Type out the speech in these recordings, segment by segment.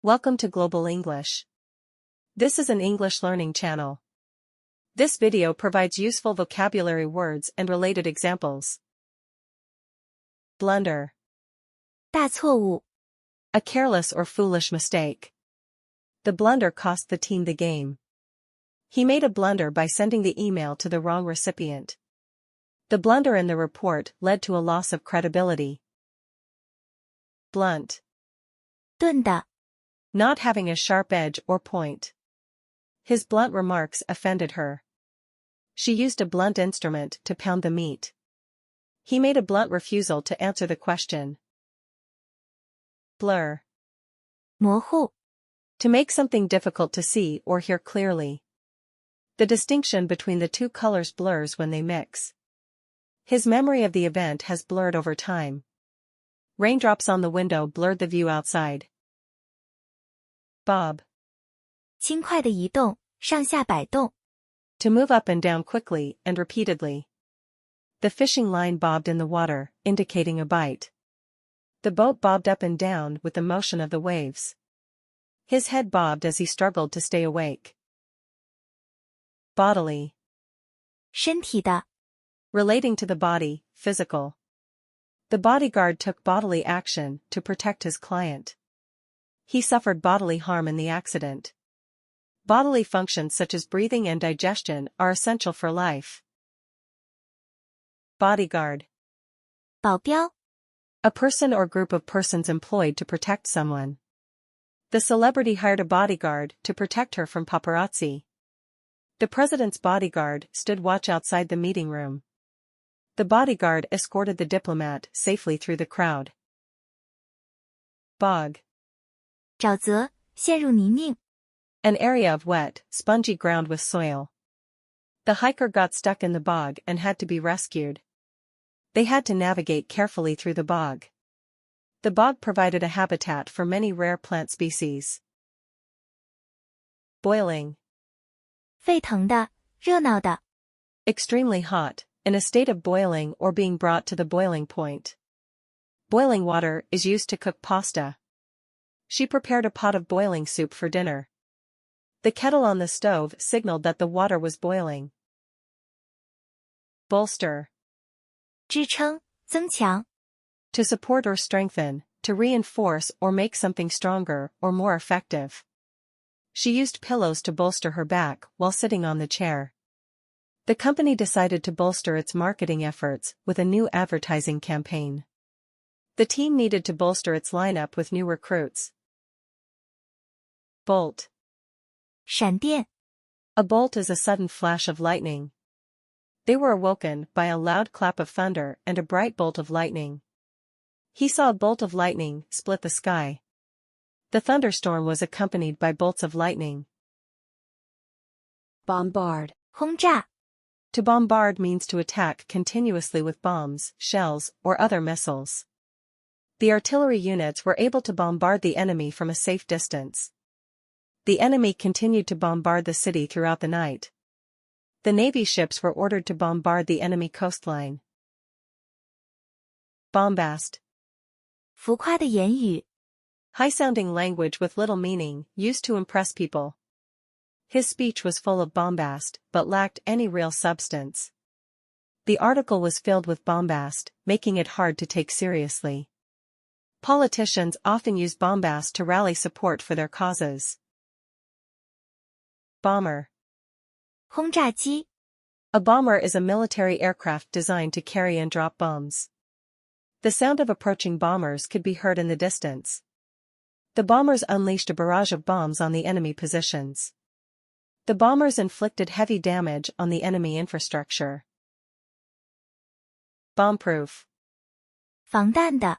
Welcome to Global English. This is an English learning channel. This video provides useful vocabulary words and related examples. Blunder. 大错误 A careless or foolish mistake. The blunder cost the team the game. He made a blunder by sending the email to the wrong recipient. The blunder in the report led to a loss of credibility. Blunt. 钝的 Not having a sharp edge or point. His blunt remarks offended her. She used a blunt instrument to pound the meat. He made a blunt refusal to answer the question. Blur. 模糊 To make something difficult to see or hear clearly. The distinction between the two colors blurs when they mix. His memory of the event has blurred over time. Raindrops on the window blurred the view outside. Bob. 轻快的移动上下摆动 To move up and down quickly and repeatedly. The fishing line bobbed in the water, indicating a bite. The boat bobbed up and down with the motion of the waves. His head bobbed as he struggled to stay awake. Bodily. 身体的 Relating to the body, physical. The bodyguard took bodily action to protect his client. He suffered bodily harm in the accident. Bodily functions such as breathing and digestion are essential for life. Bodyguard. 保镖 A person or group of persons employed to protect someone. The celebrity hired a bodyguard to protect her from paparazzi. The president's bodyguard stood watch outside the meeting room. The bodyguard escorted the diplomat safely through the crowd. Bog. 沼泽陷入泥泞 An area of wet, spongy ground with soil. The hiker got stuck in the bog and had to be rescued. They had to navigate carefully through the bog. The bog provided a habitat for many rare plant species. Boiling. 沸腾的热闹的 Extremely hot, in a state of boiling or being brought to the boiling point. Boiling water is used to cook pasta. She prepared a pot of boiling soup for dinner. The kettle on the stove signaled that the water was boiling. Bolster. 支撑增强 To support or strengthen, to reinforce or make something stronger or more effective. She used pillows to bolster her back while sitting on the chair. The company decided to bolster its marketing efforts with a new advertising campaign. The team needed to bolster its lineup with new recruits. Bolt. 闪电 A bolt is a sudden flash of lightning. They were awoken by a loud clap of thunder and a bright bolt of lightning. He saw a bolt of lightning split the sky. The thunderstorm was accompanied by bolts of lightning. Bombard. 轰炸 To bombard means to attack continuously with bombs, shells, or other missiles. The artillery units were able to bombard the enemy from a safe distance. The enemy continued to bombard the city throughout the night. The Navy ships were ordered to bombard the enemy coastline. Bombast. 浮夸的言语 High-sounding language with little meaning, used to impress people. His speech was full of bombast, but lacked any real substance. The article was filled with bombast, making it hard to take seriously. Politicians often use bombast to rally support for their causes. Bomber. 轰炸机 A bomber is a military aircraft designed to carry and drop bombs. The sound of approaching bombers could be heard in the distance. The bombers unleashed a barrage of bombs on the enemy positions. The bombers inflicted heavy damage on the enemy infrastructure. Bombproof. 防弹的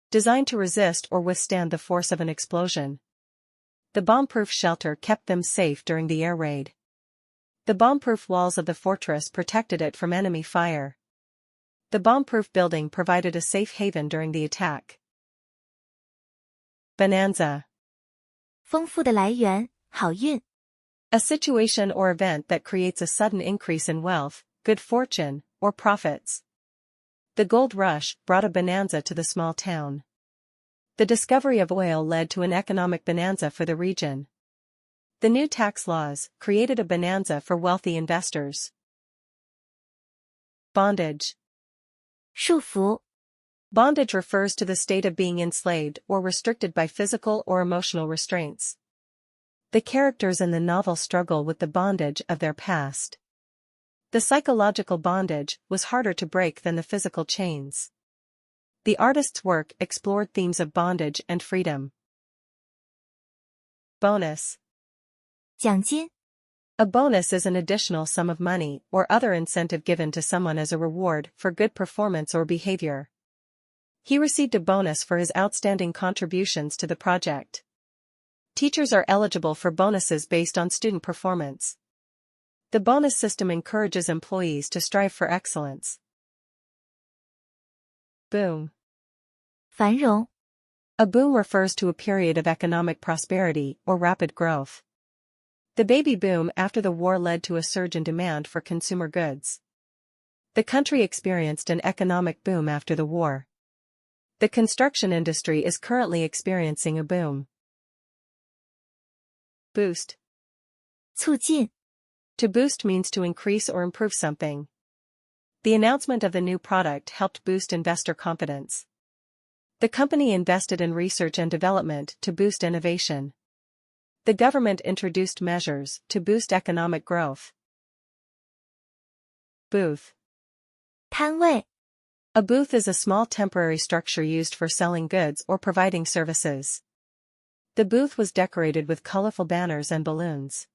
Designed to resist or withstand the force of an explosion. The bombproof shelter kept them safe during the air raid. The bombproof walls of the fortress protected it from enemy fire. The bombproof building provided a safe haven during the attack. Bonanza. 丰富的来源好运 A situation or event that creates a sudden increase in wealth, good fortune, or profits. The gold rush brought a bonanza to the small town. The discovery of oil led to an economic bonanza for the region. The new tax laws created a bonanza for wealthy investors. Bondage. 束缚 Bondage refers to the state of being enslaved or restricted by physical or emotional restraints. The characters in the novel struggle with the bondage of their past. The psychological bondage was harder to break than the physical chains. The artist's work explored themes of bondage and freedom. Bonus. 奖金 A bonus is an additional sum of money or other incentive given to someone as a reward for good performance or behavior. He received a bonus for his outstanding contributions to the project. Teachers are eligible for bonuses based on student performance. The bonus system encourages employees to strive for excellence. Boom. 繁荣 A boom refers to a period of economic prosperity or rapid growth. The baby boom after the war led to a surge in demand for consumer goods. The country experienced an economic boom after the war. The construction industry is currently experiencing a boom. Boost. 促进 To boost means to increase or improve something. The announcement of the new product helped boost investor confidence. The company invested in research and development to boost innovation. The government introduced measures to boost economic growth. Booth. 摊位 A booth is a small temporary structure used for selling goods or providing services. The booth was decorated with colorful banners and balloons.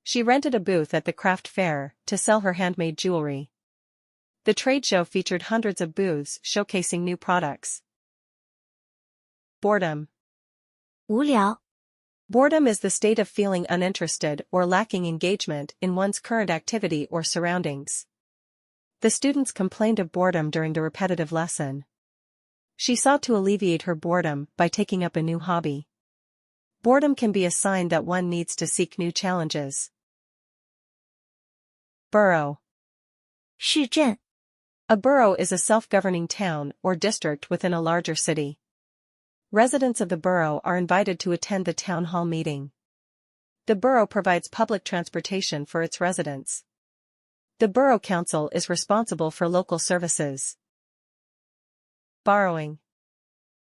She rented a booth at the craft fair to sell her handmade jewelry. The trade show featured hundreds of booths showcasing new products. Boredom. 无聊 Boredom is the state of feeling uninterested or lacking engagement in one's current activity or surroundings. The students complained of boredom during the repetitive lesson. She sought to alleviate her boredom by taking up a new hobby. Boredom can be a sign that one needs to seek new challenges. Borough. 市镇 A borough is a self-governing town or district within a larger city. Residents of the borough are invited to attend the town hall meeting. The borough provides public transportation for its residents. The borough council is responsible for local services. Borrowing.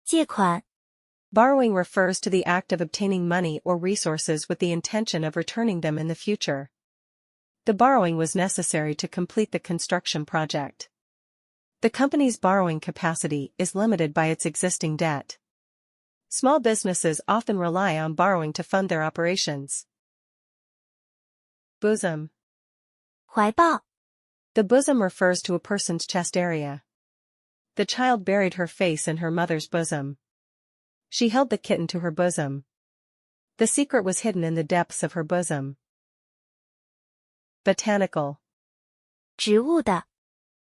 借款 Borrowing refers to the act of obtaining money or resources with the intention of returning them in the future. The borrowing was necessary to complete the construction project. The company's borrowing capacity is limited by its existing debt. Small businesses often rely on borrowing to fund their operations. Bosom. 怀抱 The bosom refers to a person's chest area. The child buried her face in her mother's bosom. She held the kitten to her bosom. The secret was hidden in the depths of her bosom. Botanical. 植物的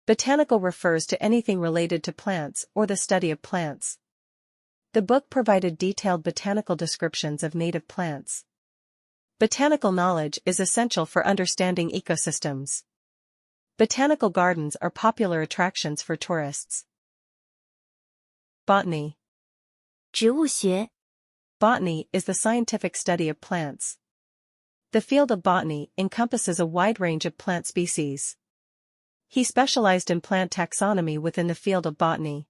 Botanical refers to anything related to plants or the study of plants. The book provided detailed botanical descriptions of native plants. Botanical knowledge is essential for understanding ecosystems. Botanical gardens are popular attractions for tourists. Botany. 植物学 Botany is the scientific study of plants. The field of botany encompasses a wide range of plant species. He specialized in plant taxonomy within the field of botany.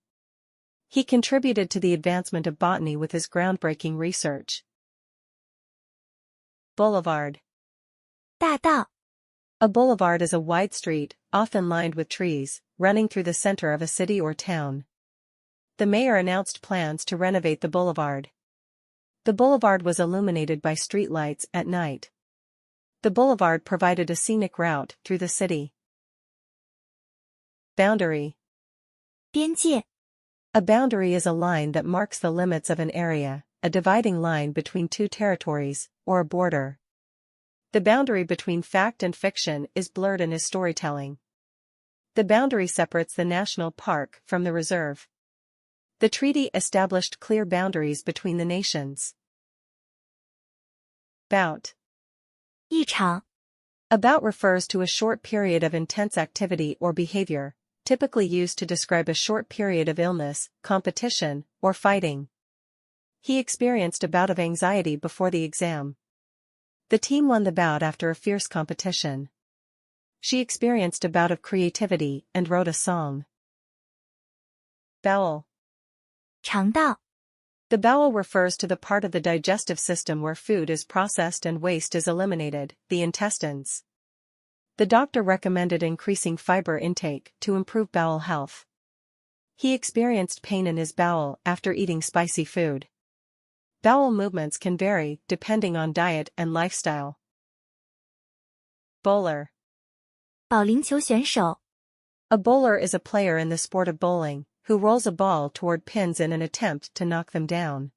He contributed to the advancement of botany with his groundbreaking research. Boulevard. 大道 A boulevard is a wide street, often lined with trees, running through the center of a city or town. The mayor announced plans to renovate the boulevard. The boulevard was illuminated by street lights at night. The boulevard provided a scenic route through the city. Boundary. 边界 A boundary is a line that marks the limits of an area, a dividing line between two territories, or a border. The boundary between fact and fiction is blurred in his storytelling. The boundary separates the national park from the reserve. The treaty established clear boundaries between the nations. Bout. 一场 A bout refers to a short period of intense activity or behavior, typically used to describe a short period of illness, competition, or fighting. He experienced a bout of anxiety before the exam. The team won the bout after a fierce competition. She experienced a bout of creativity and wrote a song. Bowel. 肠道 The bowel refers to the part of the digestive system where food is processed and waste is eliminated, the intestines. The doctor recommended increasing fiber intake to improve bowel health. He experienced pain in his bowel after eating spicy food. Bowel movements can vary depending on diet and lifestyle. Bowler. 保龄球选手 A bowler is a player in the sport of bowling, who rolls a ball toward pins in an attempt to knock them down.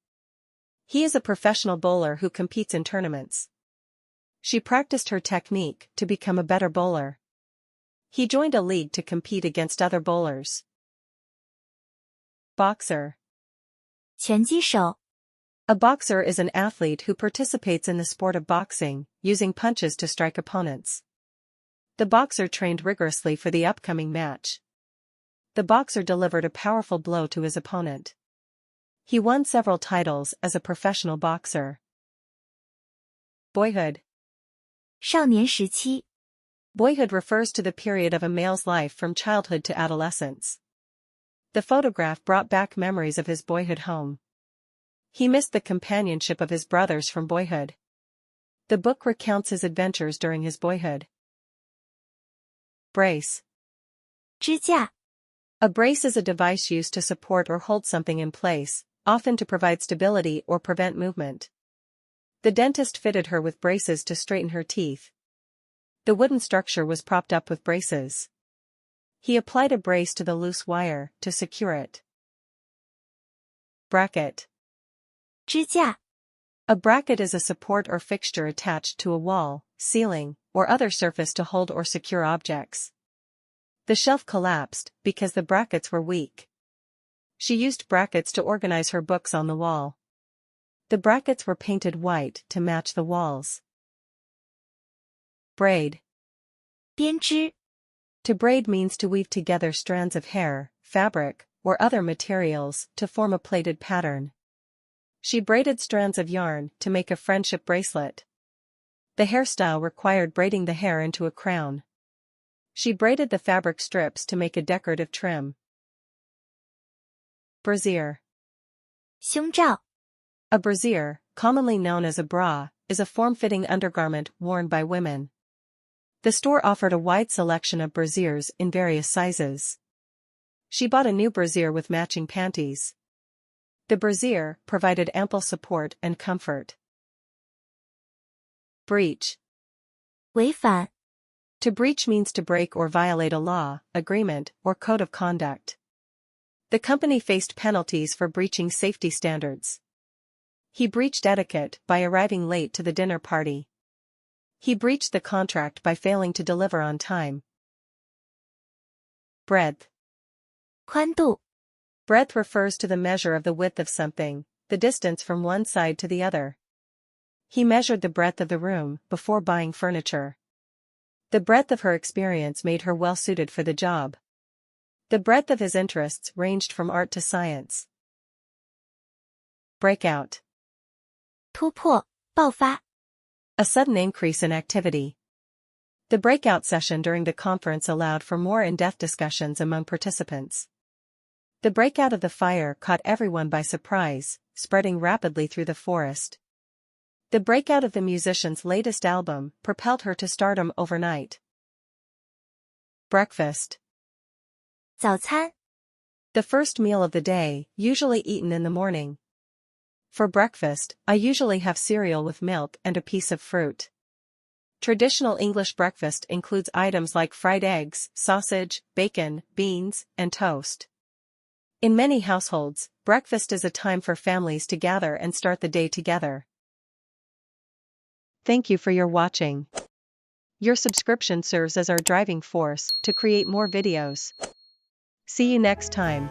He is a professional bowler who competes in tournaments. She practiced her technique to become a better bowler. He joined a league to compete against other bowlers. Boxer. 拳击手 A boxer is an athlete who participates in the sport of boxing, using punches to strike opponents. The boxer trained rigorously for the upcoming match. The boxer delivered a powerful blow to his opponent. He won several titles as a professional boxer. Boyhood. 少年时期 Boyhood refers to the period of a male's life from childhood to adolescence. The photograph brought back memories of his boyhood home. He missed the companionship of his brothers from boyhood. The book recounts his adventures during his boyhood. Brace. 支架 A brace is a device used to support or hold something in place, often to provide stability or prevent movement. The dentist fitted her with braces to straighten her teeth. The wooden structure was propped up with braces. He applied a brace to the loose wire to secure it. Bracket. 支架 A bracket is a support or fixture attached to a wall, ceiling, or other surface to hold or secure objects. The shelf collapsed because the brackets were weak. She used brackets to organize her books on the wall. The brackets were painted white to match the walls. Braid. 编织 To braid means to weave together strands of hair, fabric, or other materials to form a plaited pattern. She braided strands of yarn to make a friendship bracelet. The hairstyle required braiding the hair into a crown. She braided the fabric strips to make a decorative trim. Brassiere. 胸罩 A brassiere, commonly known as a bra, is a form-fitting undergarment worn by women. The store offered a wide selection of brassieres in various sizes. She bought a new brassiere with matching panties. The brassiere provided ample support and comfort. Breach. 违反 To breach means to break or violate a law, agreement, or code of conduct. The company faced penalties for breaching safety standards. He breached etiquette by arriving late to the dinner party. He breached the contract by failing to deliver on time. Breadth. 宽度 Breadth refers to the measure of the width of something, the distance from one side to the other. He measured the breadth of the room before buying furniture. The breadth of her experience made her well suited for the job. The breadth of his interests ranged from art to science. Breakout. 突破爆发 A sudden increase in activity. The breakout session during the conference allowed for more in-depth discussions among participants. The breakout of the fire caught everyone by surprise, spreading rapidly through the forest. The breakout of the musician's latest album propelled her to stardom overnight. Breakfast. 早餐 The first meal of the day, usually eaten in the morning. For breakfast, I usually have cereal with milk and a piece of fruit. Traditional English breakfast includes items like fried eggs, sausage, bacon, beans, and toast. In many households, breakfast is a time for families to gather and start the day together. Thank you for your watching. Your subscription serves as our driving force to create more videos. See you next time.